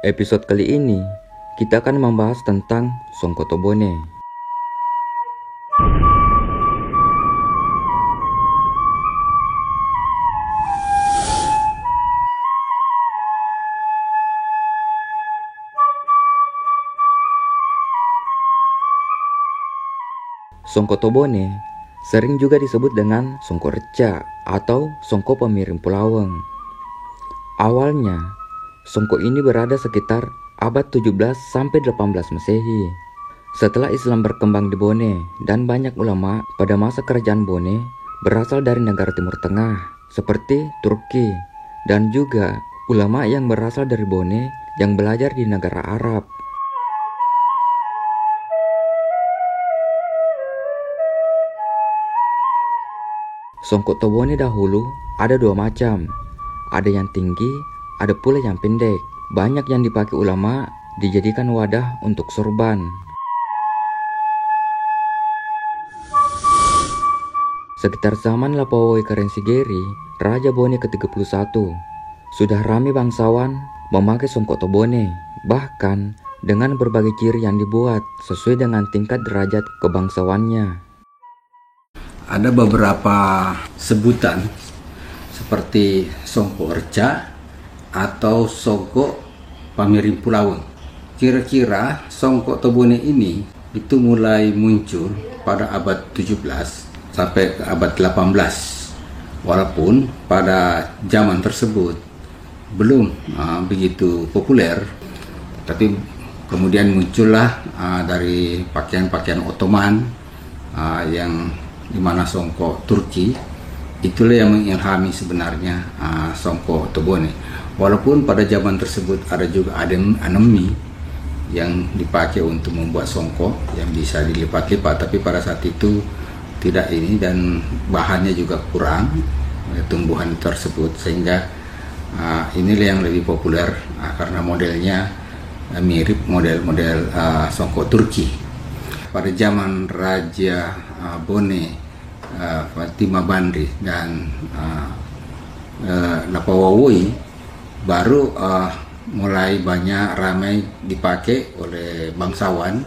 Episode kali ini, kita akan membahas tentang Songko Tobone. Songko Tobone sering juga disebut dengan Songko Reca atau Songko Pamiring Pulaweng. Awalnya, Songko ini berada sekitar abad 17 sampai 18 Masehi. Setelah Islam berkembang di Bone dan banyak ulama pada masa kerajaan Bone berasal dari negara Timur Tengah seperti Turki dan juga ulama yang berasal dari Bone yang belajar di negara Arab. Songko Tobone dahulu ada dua macam, ada yang tinggi, ada pula yang pendek. Banyak yang dipakai ulama dijadikan wadah untuk sorban. Sekitar zaman Lapawoi Karensigeri, Raja Bone ke-31, sudah ramai bangsawan memakai Songko Tobone, bahkan dengan berbagai ciri yang dibuat sesuai dengan tingkat derajat kebangsawannya. Ada beberapa sebutan seperti Songko Reca atau Songko Pamiring Pulaweng. Kira-kira Songko Tobone ini itu mulai muncul pada abad 17 sampai ke abad 18. Walaupun pada zaman tersebut belum begitu populer, tapi kemudian muncullah dari pakaian-pakaian Ottoman yang dimana Songko Turki itulah yang mengilhami sebenarnya Songko Tobone. Walaupun pada zaman tersebut ada juga anemi yang dipakai untuk membuat songko yang bisa dilipat-lipat, tapi pada saat itu tidak ini dan bahannya juga kurang tumbuhan tersebut, sehingga inilah yang lebih populer karena modelnya mirip model-model songko Turki. Pada zaman Raja Bone Fatima Bandri dan Lapawoi baru mulai banyak ramai dipakai oleh bangsawan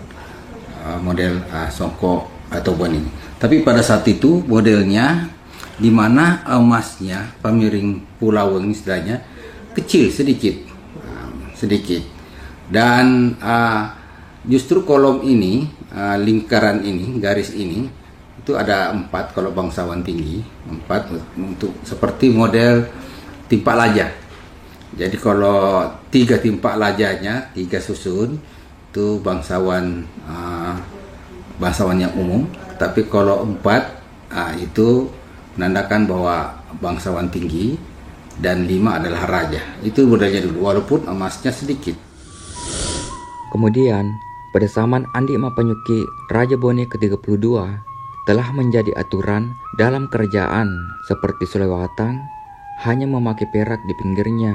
model Songko atau Bone ini. Tapi pada saat itu modelnya di mana emasnya Pamiring Pulaweng istilahnya kecil sedikit, dan justru kolom ini, lingkaran ini, garis ini itu ada 4 kalau bangsawan tinggi, 4 untuk seperti model timpak laja. Jadi kalau 3 timpak lajanya, 3 susun itu bangsawan yang umum. Tapi kalau 4 itu menandakan bahwa bangsawan tinggi dan 5 adalah raja. Itu modelnya dulu, walaupun emasnya sedikit. Kemudian, pada zaman Andi Mapanyuki, Raja Bone ke-32, telah menjadi aturan dalam kerajaan seperti Sulawatang hanya memakai perak di pinggirnya,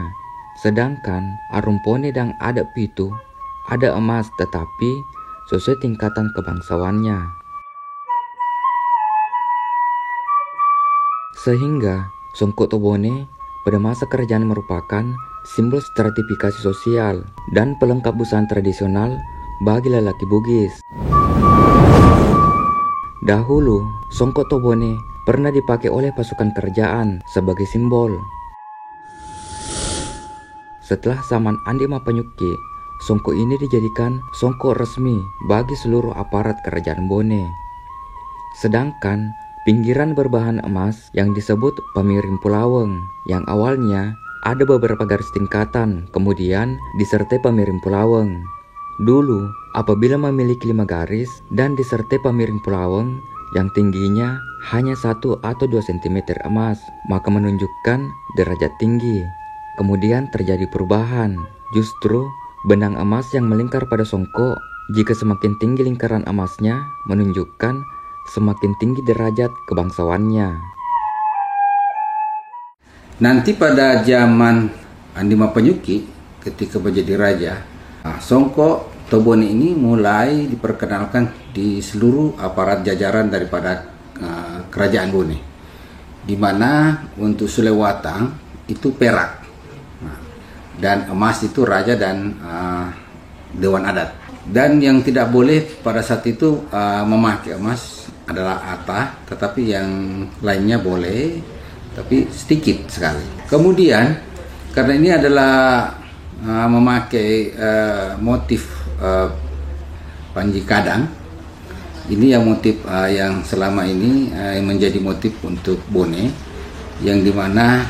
sedangkan Arumpone dan Adat Pitu ada emas tetapi sesuai tingkatan kebangsawannya. Sehingga Songko Tobone pada masa kerajaan merupakan simbol stratifikasi sosial dan pelengkap busana tradisional bagi lelaki Bugis. Dahulu, Songko Tobone pernah dipakai oleh pasukan kerajaan sebagai simbol. Setelah zaman Andi Mapanyuki, songko ini dijadikan songko resmi bagi seluruh aparat kerajaan Bone. Sedangkan pinggiran berbahan emas yang disebut Pamiring Pulaweng, yang awalnya ada beberapa garis tingkatan, kemudian disertai Pamiring Pulaweng. Dulu, apabila memiliki 5 garis dan disertai Pamiring Pulaweng yang tingginya hanya 1 atau 2 cm emas, maka menunjukkan derajat tinggi. Kemudian terjadi perubahan, justru benang emas yang melingkar pada songko, jika semakin tinggi lingkaran emasnya, menunjukkan semakin tinggi derajat kebangsawannya. Nanti pada zaman Andi Mapanyuki ketika menjadi raja, Songko Tobone ini mulai diperkenalkan di seluruh aparat jajaran daripada kerajaan Bone, di mana untuk Sulawatang itu perak. dan emas itu raja dan dewan adat. Dan yang tidak boleh pada saat itu memakai emas adalah ata, tetapi yang lainnya boleh, tapi sedikit sekali. Kemudian karena ini adalah memakai motif Panji Kadang, ini yang motif yang selama ini menjadi motif untuk bone, yang dimana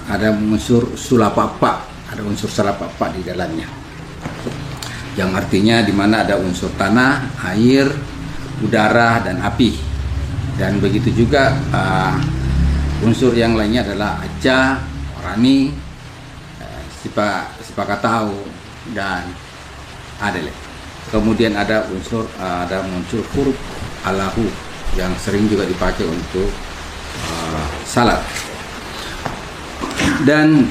ada unsur sulapapa, ada unsur salapapa di dalamnya, yang artinya dimana ada unsur tanah, air, udara, dan api. Dan begitu juga unsur yang lainnya adalah aca, orani, sipakatau, dan adele. Kemudian ada muncul huruf Allahu yang sering juga dipakai untuk salat. Dan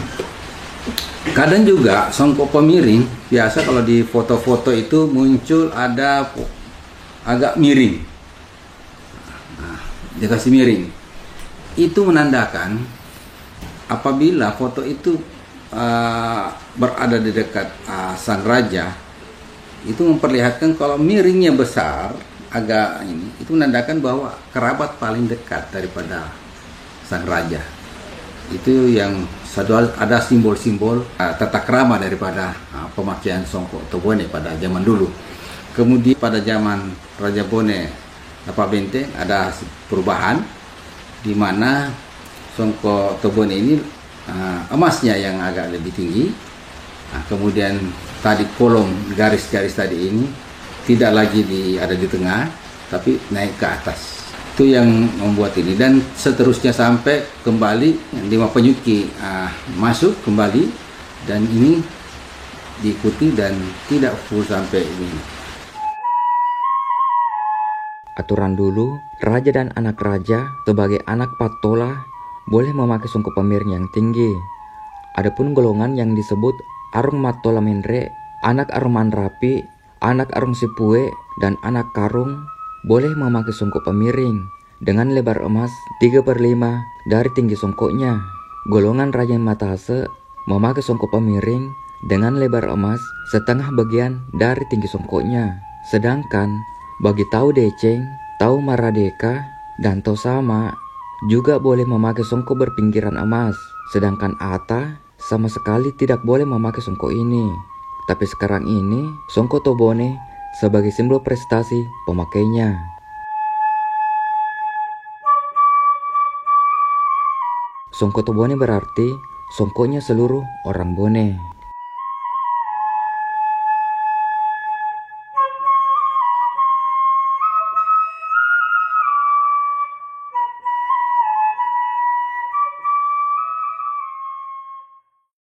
kadang juga songkok pemiring, biasa kalau di foto-foto itu muncul ada agak miring. Nah, dikasih miring. Itu menandakan apabila foto itu berada di dekat sang raja, itu memperlihatkan kalau miringnya besar, agak ini, itu menandakan bahwa kerabat paling dekat daripada sang raja. Itu yang ada simbol-simbol tata krama daripada pemakaian songkok tobone pada zaman dulu. Kemudian pada zaman Raja Bone Lapa Benteng ada perubahan, di mana songkok tobone ini emasnya yang agak lebih tinggi. Kemudian tadi kolom garis-garis tadi ini tidak lagi ada di tengah, tapi naik ke atas. Itu yang membuat ini, dan seterusnya sampai kembali 5 penyuki masuk kembali, dan ini diikuti dan tidak full sampai ini. Aturan dulu, raja dan anak raja sebagai anak patola boleh memakai songkok pemiring yang tinggi. Adapun golongan yang disebut Arung Matola Menre, anak Aruman Rapi, anak Arung Sipue, dan anak Karung boleh memakai songkok pemiring dengan lebar emas 3/5 dari tinggi songkoknya. Golongan Raja Matase memakai songkok pemiring dengan lebar emas setengah bagian dari tinggi songkoknya. Sedangkan bagi Tau Deceng, Tau Maradeka, dan Tau Sama juga boleh memakai songkok berpinggiran emas. Sedangkan Ata sama sekali tidak boleh memakai songkok ini. Tapi sekarang ini songkok tobone sebagai simbol prestasi pemakainya. Songkok tobone berarti songkoknya seluruh orang Bone.